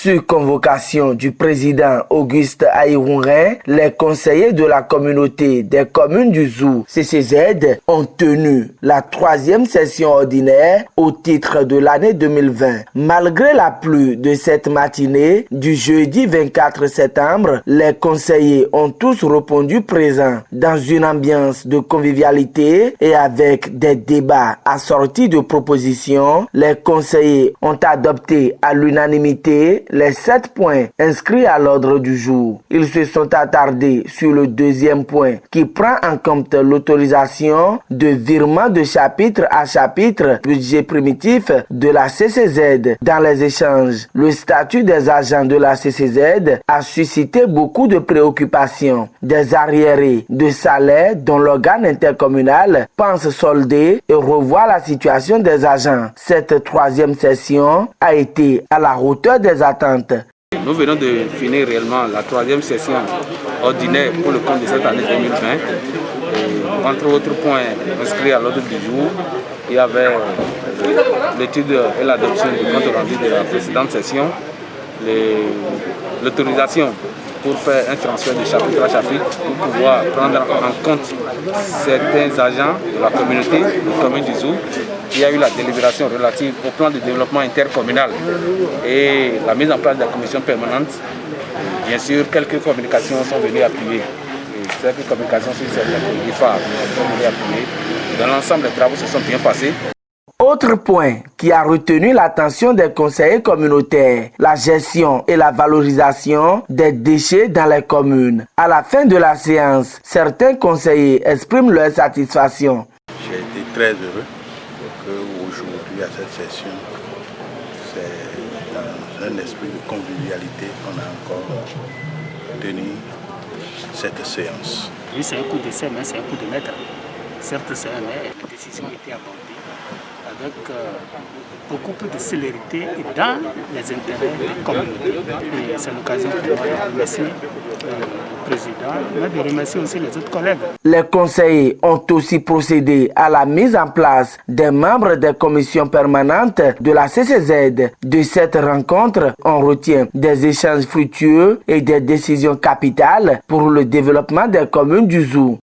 Sur convocation du président Auguste Aïrounrin, les conseillers de la communauté des communes du Zou, CCZ, ont tenu la 3e session ordinaire au titre de l'année 2020. Malgré la pluie de cette matinée du jeudi 24 septembre, les conseillers ont tous répondu présents dans une ambiance de convivialité et avec des débats assortis de propositions. Les conseillers ont adopté à l'unanimité les 7 points inscrits à l'ordre du jour. Ils se sont attardés sur le 2e point qui prend en compte l'autorisation de virement de chapitre à chapitre budget primitif de la CCZ. Dans les échanges, le statut des agents de la CCZ a suscité beaucoup de préoccupations. Des arriérés de salaire dont l'organe intercommunal pense solder et revoir la situation des agents. Cette 3e session a été à la hauteur des attentes. Nous venons de finir réellement la 3e session ordinaire pour le compte de cette année 2020. Et entre autres points inscrits à l'ordre du jour, il y avait l'étude et l'adoption du compte rendu de la précédente session, l'autorisation pour faire un transfert de chapitre à chapitre pour pouvoir prendre en compte certains agents de la communauté, de la commune du Zou. Il y a eu la délibération relative au plan de développement intercommunal et la mise en place de la commission permanente. Bien sûr, quelques communications sont venues appuyer. Et quelques communications sur certains produits phares sont venues appuyer. Dans l'ensemble, les travaux se sont bien passés. Autre point qui a retenu l'attention des conseillers communautaires, la gestion et la valorisation des déchets dans les communes. À la fin de la séance, certains conseillers expriment leur satisfaction. J'ai été très heureux qu'aujourd'hui, à cette session, c'est dans un esprit de convivialité qu'on a encore tenu cette séance. Oui, c'est un coup d'essai, mais c'est un coup de maître. Certes, c'est un mais la décision a été abordée avec beaucoup plus de célérité et dans les intérêts des communautés. Et c'est l'occasion pour moi de remercier le président, mais de remercier aussi les autres collègues. Les conseillers ont aussi procédé à la mise en place des membres des commissions permanentes de la CCZ. De cette rencontre, on retient des échanges fructueux et des décisions capitales pour le développement des communes du Zou.